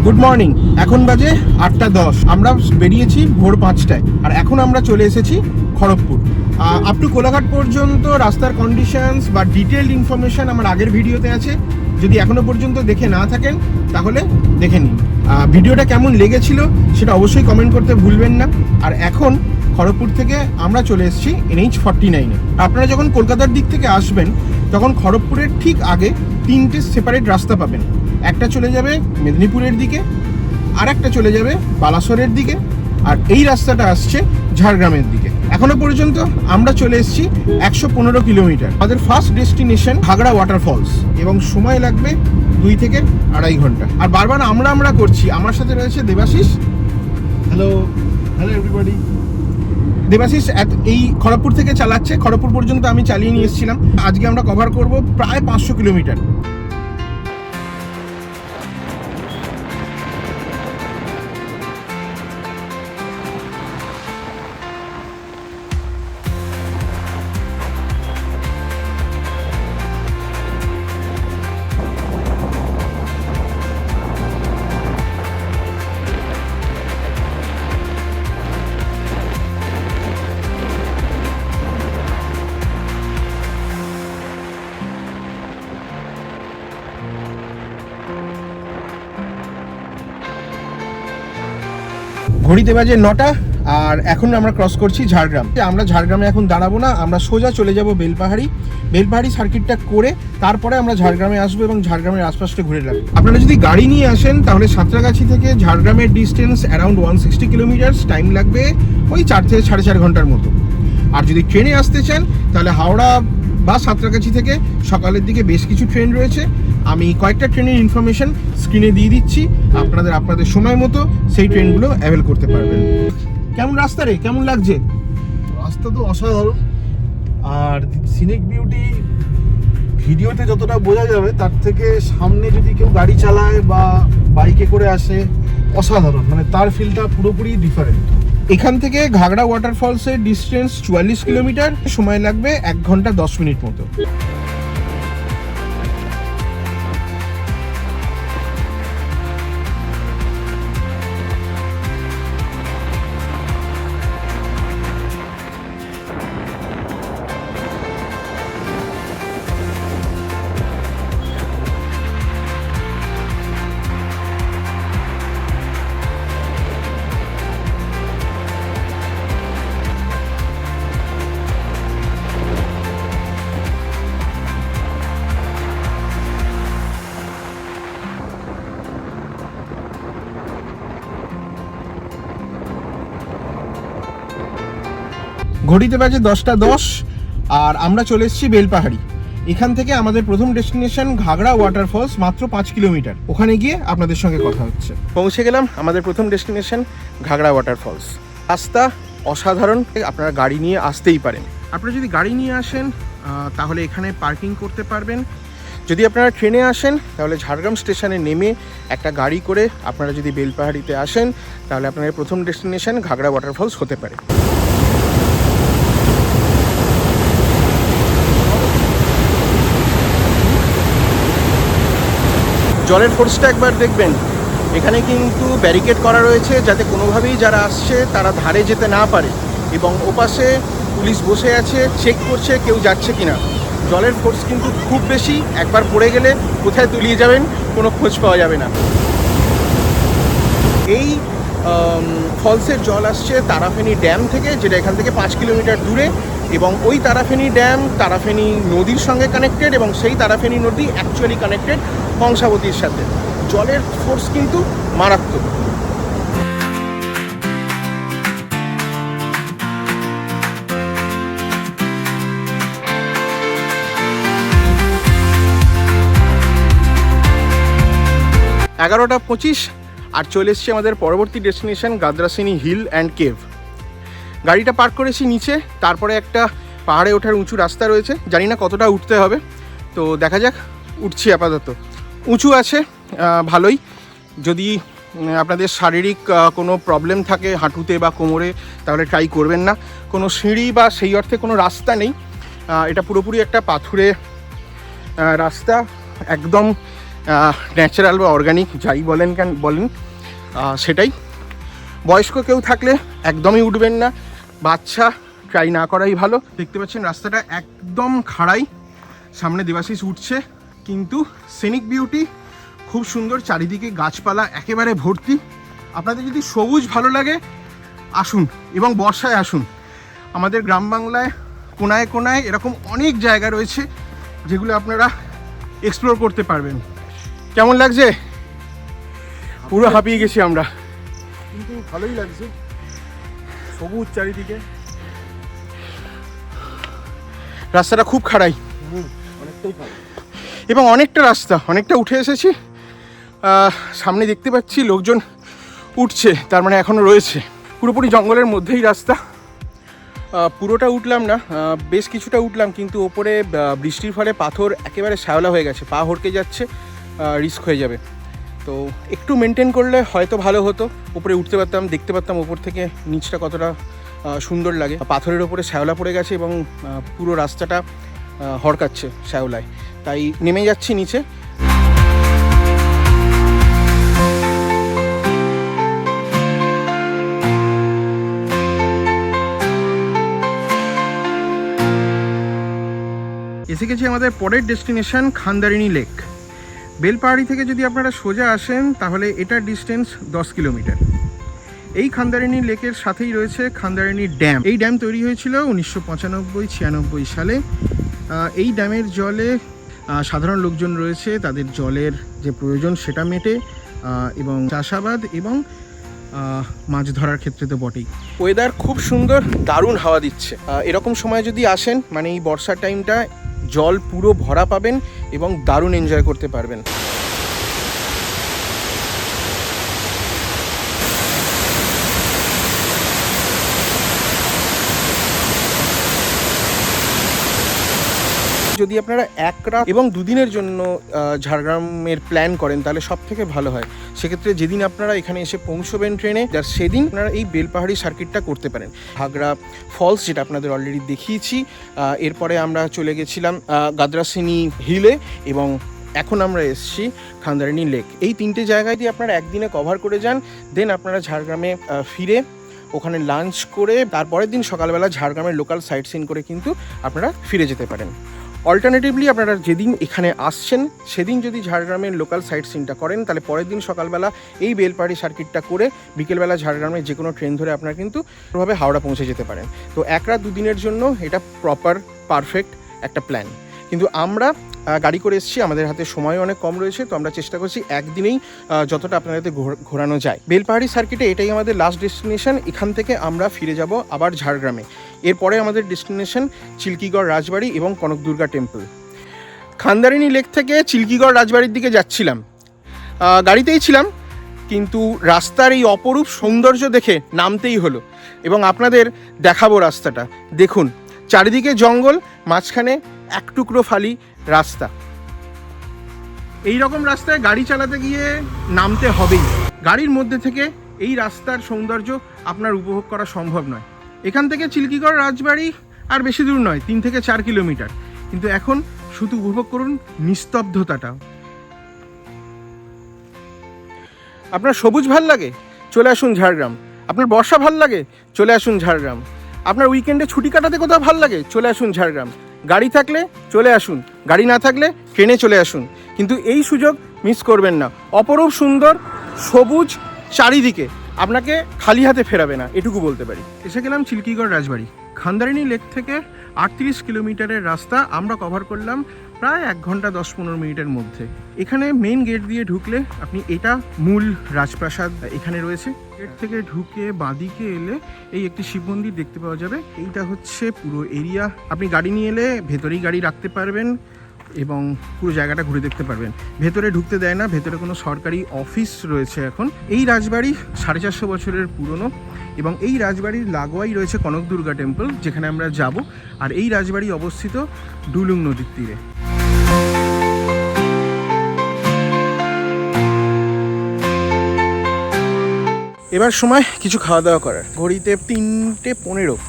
Good morning. এখন বাজে 8:10। আমরা বেরিয়েছি ভোর 5টায়, আর এখন আমরা চলে এসেছি খড়গপুর। আপ টু কোলাঘাট পর্যন্ত রাস্তার কন্ডিশনস বা ডিটেলড ইনফরমেশন আমার আগের ভিডিওতে আছে। যদি এখনো পর্যন্ত দেখে না থাকেন তাহলে দেখে নিন। ভিডিওটা কেমন লেগেছিল সেটা অবশ্যই কমেন্ট করতে ভুলবেন না। আর এখন খড়গপুর থেকে আমরা চলে এসেছি NH49-এ। আপনারা যখন কলকাতার দিক থেকে আসবেন তখন খড়গপুরের ঠিক আগে 3টে সেপারেট রাস্তা পাবেন। একটা চলে যাবে মেদিনীপুরের দিকে, আর একটা চলে যাবে বালাসোরের দিকে, আর এই রাস্তাটা আসছে ঝাড়গ্রামের দিকে। এখনো পর্যন্ত আমরা চলে এসেছি 115 কিলোমিটার। আমাদের ফার্স্ট ডেস্টিনেশন ঘাগড়া ওয়াটারফলস, এবং সময় লাগবে 2 থেকে 2.5 ঘন্টা। আর বারবার আমরা করছি। আমার সাথে রয়েছে দেবাশিস। Hello everybody. দেবাশিস এই খড়গপুর থেকে চালাচ্ছে। খড়গপুর পর্যন্ত আমি চালিয়ে নিয়ে এসেছিলাম। আজকে আমরা কভার করব প্রায় 500 কিলোমিটার। ঘড়িতে বাজে 9টা, আর এখন আমরা ক্রস করছি ঝাড়গ্রাম। আমরা ঝাড়গ্রামে এখন দাঁড়াবো না, আমরা সোজা চলে যাব বেলপাহাড়ি সার্কিটটা করে তারপরে আমরা ঝাড়গ্রামে আসবো এবং ঝাড়গ্রামের আশপাশটা ঘুরে রাখবো। আপনারা যদি গাড়ি নিয়ে আসেন তাহলে সাঁতরাগাছি থেকে ঝাড়গ্রামের ডিস্টেন্স অ্যারাউন্ড 160 কিলোমিটার। টাইম লাগবে ওই 4 থেকে 4.5 ঘন্টার মতো। আর যদি ট্রেনে আসতে চান তাহলে হাওড়া বা সাঁতরাগাছি থেকে সকালের দিকে বেশ কিছু ট্রেন রয়েছে। আমি কয়েকটা ট্রেনের ইনফরমেশন স্ক্রিনে দিয়ে দিচ্ছি, আপনাদের সময় মতো সেই ট্রেনগুলো অ্যাভেল করতে পারবেন। কেমন রাস্তা রে, কেমন লাগছে? রাস্তা তো অসাধারণ, আর সিনিক বিউটি ভিডিওতে যতটা বোঝা যাবে তার থেকে সামনে যদি কেউ গাড়ি চালায় বা বাইকে করে আসে, অসাধারণ। মানে তার ফিলটা পুরোপুরি ডিফারেন্ট। এখান থেকে ঘাগড়া ওয়াটারফলসের ডিস্টেন্স 44 কিলোমিটার। সময় লাগবে 1 ঘন্টা 10 মিনিট মতো। ঘড়িতে বাজে 10:10, আর আমরা চলে এসেছি বেলপাহাড়ি। এখান থেকে আমাদের প্রথম ডেস্টিনেশন ঘাগড়া ওয়াটারফলস, মাত্র 5 কিলোমিটার। ওখানে গিয়ে আপনাদের সঙ্গে কথা হচ্ছে। পৌঁছে গেলাম আমাদের প্রথম ডেস্টিনেশন ঘাগড়া ওয়াটারফলস। রাস্তা অসাধারণ, আপনারা গাড়ি নিয়ে আসতেই পারেন। আপনারা যদি গাড়ি নিয়ে আসেন তাহলে এখানে পার্কিং করতে পারবেন। যদি আপনারা ট্রেনে আসেন তাহলে ঝাড়গ্রাম স্টেশনে নেমে একটা গাড়ি করে আপনারা যদি বেলপাহাড়িতে আসেন তাহলে আপনাদের প্রথম ডেস্টিনেশন ঘাগড়া ওয়াটারফলস হতে পারে। জলের ফোর্সটা একবার দেখবেন। এখানে কিন্তু ব্যারিকেড করা রয়েছে যাতে কোনোভাবেই যারা আসছে তারা ধারে যেতে না পারে, এবং ওপাশে পুলিশ বসে আছে, চেক করছে কেউ যাচ্ছে কিনা। জলের ফোর্স কিন্তু খুব বেশি, একবার পড়ে গেলে কোথায় তলিয়ে যাবেন কোনো খোঁজ পাওয়া যাবে না। এই ফলসের জল আসছে তারাফেনী ড্যাম থেকে, যেটা এখান থেকে 5 কিলোমিটার দূরে, এবং ওই তারাফেনী ড্যাম তারাফেনী নদীর সঙ্গে কানেক্টেড, এবং সেই তারাফেনী নদী অ্যাকচুয়ালি কানেক্টেড কংসাবতীর সাথে। জলের ফোর্স কিন্তু মারাত্মক। এগারোটা 25, আর চলে এসেছি আমাদের পরবর্তী ডেস্টিনেশন গাদ্রাসিনী হিল অ্যান্ড কেভ। গাড়িটা পার্ক করেছি নিচে, তারপরে একটা পাহাড়ে ওঠার উঁচু রাস্তা রয়েছে। জানি না কতটা উঠতে হবে, তো দেখা যাক। উঠছি আপাতত। উঁচু আছে ভালোই। যদি আপনাদের শারীরিক কোনো প্রবলেম থাকে হাঁটুতে বা কোমরে তাহলে ট্রাই করবেন না। কোনো সিঁড়ি বা সেই অর্থে কোনো রাস্তা নেই। এটা পুরোপুরি একটা পাথুরে রাস্তা, একদম ন্যাচারাল বা অর্গানিক যাই বলেন সেটাই। বয়স্ক কেউ থাকলে একদমই উঠবেন না, বাচ্চা ট্রাই না করাই ভালো। দেখতে পাচ্ছেন রাস্তাটা একদম খাড়াই, সামনে দেবাশিস উঠছে, কিন্তু সিনিক বিউটি খুব সুন্দর, চারিদিকে গাছপালা একেবারে ভর্তি। আপনাদের যদি সবুজ ভালো লাগে আসুন, এবং বর্ষায় আসুন। আমাদের গ্রাম বাংলায় কোনায় কোনায় এরকম অনেক জায়গা রয়েছে যেগুলো আপনারা এক্সপ্লোর করতে পারবেন। কেমন লাগছে? পুরো হাঁপিয়ে গেছি আমরা, কিন্তু ভালোই লাগছে, সবুজ চারিদিকে। রাস্তাটা খুব খাড়াই, অনেকটাই ভালো, এবং অনেকটা রাস্তা, অনেকটা উঠে এসেছি। সামনে দেখতে পাচ্ছি লোকজন উঠছে, তার মানে এখনও রয়েছে। পুরোপুরি জঙ্গলের মধ্যেই রাস্তা। পুরোটা উঠলাম না, বেশ কিছুটা উঠলাম, কিন্তু ওপরে বৃষ্টির ফলে পাথর একেবারে শ্যাওলা হয়ে গেছে, পা হড়কে যাচ্ছে, রিস্ক হয়ে যাবে। তো একটু মেনটেন করলে হয়তো ভালো হতো, উপরে উঠতে পারতাম, দেখতে পারতাম ওপর থেকে নিচটা কতটা সুন্দর লাগে। পাথরের ওপরে শ্যাওলা পড়ে গেছে এবং পুরো রাস্তাটা হড়কাচ্ছে শ্যাওলায়, তাই নেমে যাচ্ছি নিচে। এসে গেছি আমাদের পরের ডেস্টিনেশন খান্দারিণী লেক। বেলপাহাড়ি থেকে যদি আপনারা সোজা আসেন তাহলে এটার ডিস্টেন্স 10 কিলোমিটার। এই খান্দারিণী লেকের সাথেই রয়েছে খান্দারিণী ড্যাম। এই ড্যাম তৈরি হয়েছিল 1995-96 সালে। এই ড্যামের জলে সাধারণ লোকজন রয়েছে, তাদের জলের যে প্রয়োজন সেটা মেটে, এবং চাষাবাদ এবং মাছ ধরার ক্ষেত্রে তো বটেই। ওয়েদার খুব সুন্দর, দারুণ হাওয়া দিচ্ছে। এরকম সময় যদি আসেন, মানে এই বর্ষার টাইমটা, জল পুরো ভরা পাবেন এবং দারুণ এনজয় করতে পারবেন। যদি আপনারা এক রাত এবং দুদিনের জন্য ঝাড়গ্রামের প্ল্যান করেন তাহলে সব থেকে ভালো হয়। সেক্ষেত্রে যেদিন আপনারা এখানে এসে পৌঁছবেন ট্রেনে, সেদিন আপনারা এই বেলপাহাড়ি সার্কিটটা করতে পারেন। ঘাগরা ফলস, যেটা আপনাদের অলরেডি দেখিয়েছি, এরপরে আমরা চলে গেছিলাম গাদ্রাসিনী হিলে, এবং এখন আমরা এসেছি খান্দারিণী লেক। এই তিনটে জায়গায় দিয়ে আপনারা একদিনে কভার করে যান, দেন আপনারা ঝাড়গ্রামে ফিরে ওখানে লাঞ্চ করে তারপরের দিন সকালবেলা ঝাড়গ্রামের লোকাল সাইট সিন করে কিন্তু আপনারা ফিরে যেতে পারেন। অল্টারনেটিভলি আপনারা যেদিন এখানে আসছেন সেদিন যদি ঝাড়গ্রামের লোকাল সাইট সিনটা করেন, তাহলে পরের দিন সকালবেলা এই বেলপাহাড়ি সার্কিটটা করে বিকেলবেলা ঝাড়গ্রামের যে কোনো ট্রেন ধরে আপনারা কিন্তু ওভাবে হাওড়া পৌঁছে যেতে পারেন। তো এক রাত দুদিনের জন্য এটা প্রপার পারফেক্ট একটা প্ল্যান। কিন্তু আমরা গাড়ি করে এসেছি, আমাদের হাতে সময় অনেক কম রয়েছে, তো আমরা চেষ্টা করছি একদিনেই যতটা আপনাদের ঘোরানো যায়। বেলপাহাড়ি সার্কিটে এটাই আমাদের লাস্ট ডেস্টিনেশন। এখান থেকে আমরা ফিরে যাব আবার ঝাড়গ্রামে। এরপরে আমাদের ডেস্টিনেশন চিল্কিগড় রাজবাড়ি এবং কনকদুর্গা টেম্পল। খান্দারিণী লেক থেকে চিল্কিগড় রাজবাড়ির দিকে যাচ্ছিলাম, গাড়িতেই ছিলাম, কিন্তু রাস্তার এই অপরূপ সৌন্দর্য দেখে নামতেই হলো, এবং আপনাদের দেখাবো রাস্তাটা। দেখুন, চারিদিকে জঙ্গল, মাঝখানে এক টুকরো ফালি রাস্তা। এই রকম রাস্তায় গাড়ি চালাতে গিয়ে নামতে হবেই। গাড়ির মধ্যে থেকে এই রাস্তার সৌন্দর্য আপনার উপভোগ করা সম্ভব নয়। এখান থেকে চিল্কিগড় রাজবাড়ি আর বেশি দূর নয়, 3 থেকে 4 কিলোমিটার, কিন্তু এখন শুধু উপভোগ করুন নিস্তব্ধতাটা। আপনার সবুজ ভাল লাগে, চলে আসুন ঝাড়গ্রাম। আপনার বর্ষা ভাল লাগে, চলে আসুন ঝাড়গ্রাম। আপনার উইকেন্ডে ছুটি কাটাতে কোথাও ভাল লাগে, চলে আসুন ঝাড়গ্রাম। গাড়ি থাকলে চলে আসুন, গাড়ি না থাকলে ট্রেনে চলে আসুন, কিন্তু এই সুযোগ মিস করবেন না। অপরূপ সুন্দর সবুজ চারিদিকে, আপনাকে খালি হাতে ফেরাবে না, এটুকু বলতে পারি। এসে গেলাম চিল্কিগড় রাজবাড়ি। খান্দারিণী লেক থেকে 38 কিলোমিটারের রাস্তা আমরা কভার করলাম প্রায় 1 ঘন্টা 10-15 মিনিটের মধ্যে। এখানে মেইন গেট দিয়ে ঢুকলে আপনি, এটা মূল রাজপ্রাসাদ এখানে রয়েছে। গেট থেকে ঢুকে বাঁদিকে এলে এই একটি শিব মন্দির দেখতে পাওয়া যাবে। এইটা হচ্ছে পুরো এরিয়া। আপনি গাড়ি নিয়ে এলে ভেতরেই গাড়ি রাখতে পারবেন এবং পুরো জায়গাটা ঘুরে দেখতে পারবেন। ভেতরে ঢুকতে দেয় না, ভেতরে কোনো সরকারি অফিস রয়েছে এখন। এই রাজবাড়ি 450 বছরের পুরনো, এবং এই রাজবাড়ির লাগোয়াই রয়েছে কনকদুর্গা টেম্পল, যেখানে আমরা যাব। আর এই রাজবাড়ি অবস্থিত ডুলুং নদীর তীরে। এবার সময় কিছু খাওয়া দাওয়া করার। ঘড়িতে 3:15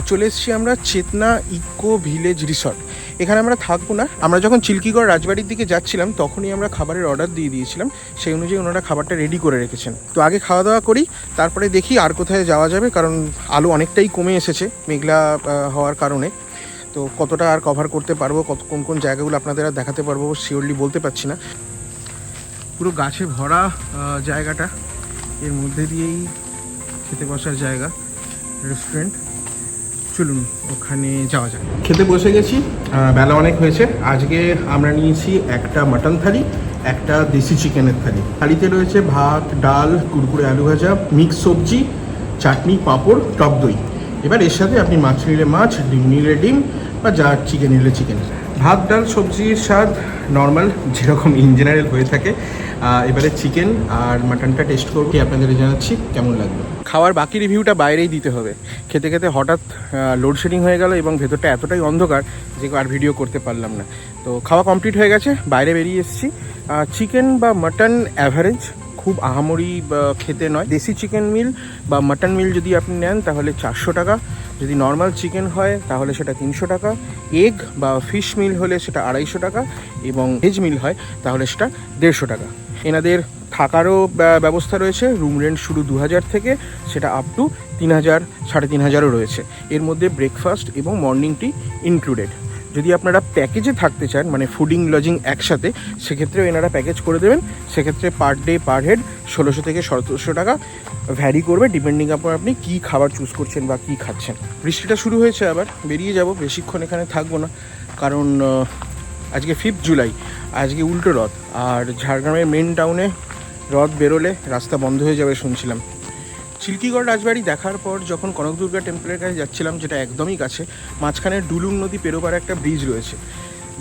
চলে এসেছি আমরা চেতনা ইকো ভিলেজ রিসর্ট। এখানে আমরা থাকবো না। আমরা যখন চিল্কিগড় রাজবাড়ির দিকে যাচ্ছিলাম তখনই আমরা খাবারের অর্ডার দিয়ে দিয়েছিলাম, সেই অনুযায়ী ওনারা খাবারটা রেডি করে রেখেছেন। তো আগে খাওয়া দাওয়া করি, তারপরে দেখি আর কোথায় যাওয়া যাবে, কারণ আলো অনেকটাই কমে এসেছে মেঘলা হওয়ার কারণে। তো কতটা আর কভার করতে পারবো, কোন কোন জায়গাগুলো আপনাদের আর দেখাতে পারবো শিওরলি বলতে পারছি না। পুরো গাছে ভরা জায়গাটা, এর মধ্যে দিয়েই খেতে বসার জায়গা, রেস্টুরেন্ট। চলুন ওখানে যাওয়া যায়। খেতে বসে গেছি, বেলা অনেক হয়েছে। আজকে আমরা নিয়েছি একটা মাটন থালি, একটা দেশি চিকেনের থালি। থালিতে রয়েছে ভাত, ডাল, কুরকুরে আলু ভাজা, মিক্স সবজি, চাটনি, পাঁপড়, টক দই। এবার এর সাথে আপনি মাছ নিলে মাছ, ডিম নিলে ডিম, বা যা চিকেন নিলে চিকেন। ভাত, ডাল, সবজির স্বাদ নর্মাল যেরকম ইন জেনারেল হয়ে থাকে। এবারে চিকেন আর মাটনটা টেস্ট করবো, আপনাদের জানাচ্ছি কেমন লাগবে। খাওয়ার বাকি রিভিউটা বাইরেই দিতে হবে। খেতে খেতে হঠাৎ লোডশেডিং হয়ে গেল এবং ভেতরটা এতটাই অন্ধকার যে আর ভিডিও করতে পারলাম না। তো খাওয়া কমপ্লিট হয়ে গেছে, বাইরে বেরিয়ে এসেছি। চিকেন বা মাটন অ্যাভারেজ, খুব আহামরি খেতে নয়। দেশি চিকেন মিল বা মাটন মিল যদি আপনি নেন তাহলে 400 টাকা, যদি নর্মাল চিকেন হয় তাহলে সেটা 300 টাকা, এগ বা ফিশ মিল হলে সেটা 250 টাকা, এবং ভেজ মিল হয় তাহলে সেটা 150 টাকা। এনাদের থাকারও ব্যবস্থা রয়েছে, রুম রেন্ট শুরু 2000 থেকে সেটা আপ টু 3000, 3500ও রয়েছে। এর মধ্যে ব্রেকফাস্ট এবং মর্নিং টি ইনক্লুডেড। যদি আপনারা প্যাকেজে থাকতে চান, মানে ফুডিং লজিং একসাথে, সেক্ষেত্রেও এনারা প্যাকেজ করে দেবেন। সেক্ষেত্রে পার ডে পার হেড 1600 থেকে 1700 টাকা ভ্যারি করবে, ডিপেন্ডিং আপন আপনি কী খাবার চুজ করছেন বা কী খাচ্ছেন। বৃষ্টিটা শুরু হয়েছে, আবার বেরিয়ে যাব, বেশিক্ষণ এখানে থাকবো না, কারণ আজকে 5 জুলাই, আজকে উল্টো রথ। আর ঝাড়গ্রামের মেন টাউনে রথ বেরোলে রাস্তা বন্ধ হয়ে যাবে শুনছিলাম। চিল্কিগড় রাজবাড়ি দেখার পর যখন কনকদুর্গা টেম্পলের কাছে যাচ্ছিলাম, যেটা একদমই কাছে, মাঝখানে ডুলুং নদী পেরোবার একটা ব্রিজ রয়েছে।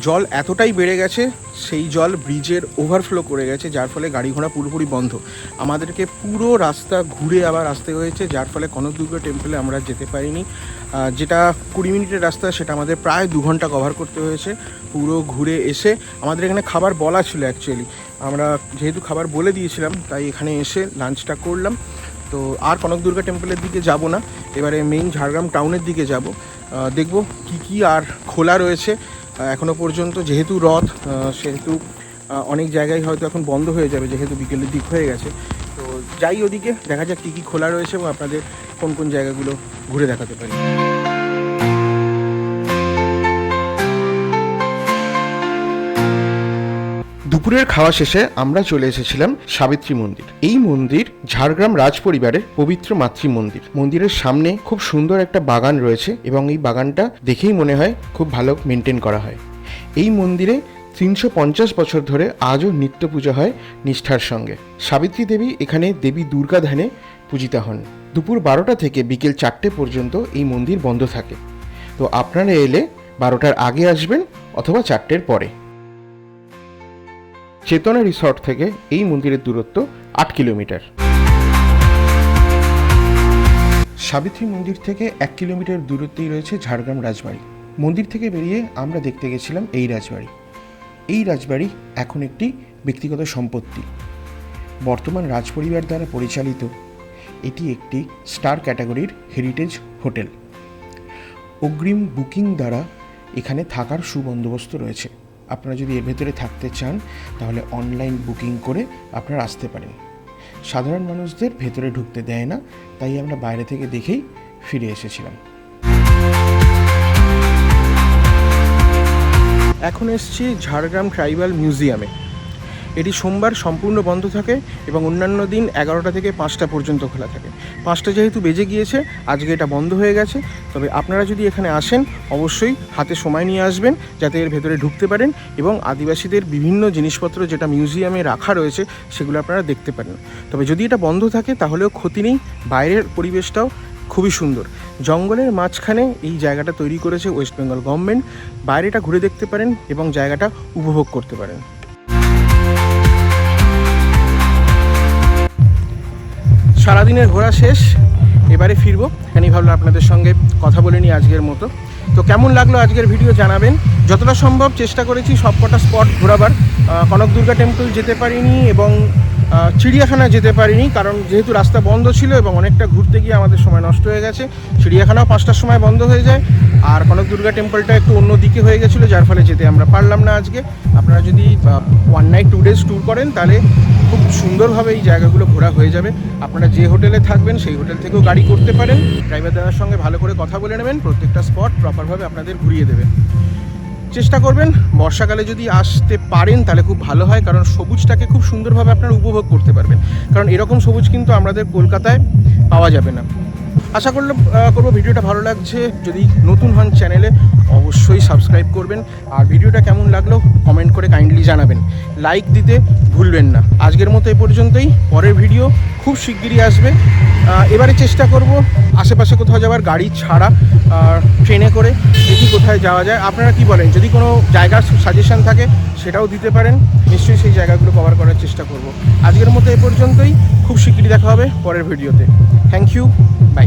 জল এতটাই বেড়ে গেছে, সেই জল ব্রিজের ওভারফ্লো করে গেছে, যার ফলে গাড়ি ঘোড়া পুরোপুরি বন্ধ। আমাদেরকে পুরো রাস্তা ঘুরে আবার আসতে হয়েছে, যার ফলে কনকদুর্গা টেম্পলে আমরা যেতে পারিনি। যেটা 20 মিনিটের রাস্তা, সেটা আমাদের প্রায় 2 ঘন্টা কভার করতে হয়েছে। পুরো ঘুরে এসে আমাদের এখানে খাবার বলা ছিল অ্যাকচুয়ালি, আমরা যেহেতু খাবার বলে দিয়েছিলাম তাই এখানে এসে লাঞ্চটা করলাম। তো আর কনকদুর্গা টেম্পলের দিকে যাব না, এবারে মেইন ঝাড়গ্রাম টাউনের দিকে যাব। দেখব কি আর খোলা রয়েছে এখনও পর্যন্ত। যেহেতু রথ, সেহেতু অনেক জায়গায় হয়তো এখন বন্ধ হয়ে যাবে, যেহেতু বিকেলের দিক হয়ে গেছে। তো যাই ওদিকে, দেখা যাক কী খোলা রয়েছে এবং আপনাদের কোন কোন জায়গাগুলো ঘুরে দেখাতে পারি। দুপুরের খাওয়া শেষে আমরা চলে এসেছিলাম সাবিত্রী মন্দির। এই মন্দির ঝাড়গ্রাম রাজ পরিবারের পবিত্র মাতৃ মন্দির। মন্দিরের সামনে খুব সুন্দর একটা বাগান রয়েছে এবং এই বাগানটা দেখেই মনে হয় খুব ভালো মেনটেন করা হয়। এই মন্দিরে 350 বছর ধরে আজও নিত্য পূজা হয় নিষ্ঠার সঙ্গে। সাবিত্রী দেবী এখানে দেবী দুর্গা ধ্যানে পূজিতা হন। দুপুর 12টা থেকে বিকেল 4টে পর্যন্ত এই মন্দির বন্ধ থাকে। তো আপনারা এলে 12টার আগে আসবেন অথবা 4টের পরে। চেতনা রিসর্ট থেকে এই মন্দিরের দূরত্ব 8 কিলোমিটার। সাবিত্রী মন্দির থেকে 1 কিলোমিটার দূরত্বেই রয়েছে ঝাড়গ্রাম রাজবাড়ি। মন্দির থেকে বেরিয়ে আমরা দেখতে গেছিলাম এই রাজবাড়ি। এই রাজবাড়ি এখন একটি ব্যক্তিগত সম্পত্তি। বর্তমান রাজপরিবার দ্বারা পরিচালিত এটি একটি স্টার ক্যাটাগরির হেরিটেজ হোটেল। অগ্রিম বুকিং দ্বারা এখানে থাকার সুবন্দোবস্ত রয়েছে। আপনারা যদি এর ভেতরে থাকতে চান তাহলে অনলাইন বুকিং করে আপনারা আসতে পারেন। সাধারণ মানুষদের ভেতরে ঢুকতে দেয় না, তাই আমরা বাইরে থেকে দেখেই ফিরে এসেছিলাম। এখন এসেছি ঝাড়গ্রাম ট্রাইবাল মিউজিয়ামে। এটি সোমবার সম্পূর্ণ বন্ধ থাকে এবং অন্যান্য দিন 11টা থেকে 5টা পর্যন্ত খোলা থাকে। 5টা যেহেতু বেজে গিয়েছে, আজকে এটা বন্ধ হয়ে গেছে। তবে আপনারা যদি এখানে আসেন অবশ্যই হাতে সময় নিয়ে আসবেন, যাতে এর ভেতরে ঢুকতে পারেন এবং আদিবাসীদের বিভিন্ন জিনিসপত্র যেটা মিউজিয়ামে রাখা রয়েছে সেগুলো আপনারা দেখতে পারেন। তবে যদি এটা বন্ধ থাকে তাহলেও ক্ষতি নেই, বাইরের পরিবেশটাও খুবই সুন্দর। জঙ্গলের মাঝখানে এই জায়গাটা তৈরি করেছে ওয়েস্ট বেঙ্গল গভর্নমেন্ট। বাইরেটা ঘুরে দেখতে পারেন এবং জায়গাটা উপভোগ করতে পারেন। সারাদিনের ঘোরা শেষ, এবারে ফিরবো। এখানেই ভাবলাম আপনাদের সঙ্গে কথা বলে নিই আজকের মতো। তো কেমন লাগলো আজকের ভিডিও জানাবেন। যতটা সম্ভব চেষ্টা করেছি সব কটা স্পট ঘোরাবার। কনকদুর্গা টেম্পল যেতে পারিনি এবং চিড়িয়াখানায় যেতে পারিনি, কারণ যেহেতু রাস্তা বন্ধ ছিল এবং অনেকটা ঘুরতে গিয়ে আমাদের সময় নষ্ট হয়ে গেছে। চিড়িয়াখানাও 5টার সময় বন্ধ হয়ে যায়, আর কনক দুর্গা টেম্পলটা একটু অন্য দিকে হয়ে গেছিলো, যার ফলে যেতে আমরা পারলাম না আজকে। আপনারা যদি 1 নাইট 2 ডেজ ট্যুর করেন তাহলে খুব সুন্দরভাবে এই জায়গাগুলো ঘোরা হয়ে যাবে। আপনারা যে হোটেলে থাকবেন সেই হোটেল থেকেও গাড়ি করতে পারেন। ড্রাইভার দাদার সঙ্গে ভালো করে কথা বলে নেবেন, প্রত্যেকটা স্পট প্রপারভাবে আপনাদের ঘুরিয়ে দেবে। চেষ্টা করবেন বর্ষাকালে যদি আসতে পারেন তাহলে খুব ভালো হয়, কারণ সবুজটাকে খুব সুন্দরভাবে আপনারা উপভোগ করতে পারবেন, কারণ এরকম সবুজ কিন্তু আমাদের কলকাতায় পাওয়া যাবে না। আশা করবো ভিডিওটা ভালো লাগছে। যদি নতুন হন চ্যানেলে অবশ্যই সাবস্ক্রাইব করবেন, আর ভিডিওটা কেমন লাগলো কমেন্ট করে কাইন্ডলি জানাবেন, লাইক দিতে ভুলবেন না। আজকের মতো এ পর্যন্তই, পরের ভিডিও খুব শিগগিরই আসবে। এবারে চেষ্টা করব আশেপাশে কোথাও যাওয়ার গাড়ি ছাড়া ট্রেনে করে দেখি কোথায় যাওয়া যায়। আপনারা কি বলেন, যদি কোনো জায়গার সাজেশন থাকে সেটাও দিতে পারেন, নিশ্চয়ই সেই জায়গাগুলো কভার করার চেষ্টা করব। আজকের মতো এ পর্যন্তই, খুব শিগগিরই দেখা হবে পরের ভিডিওতে। Thank you, by.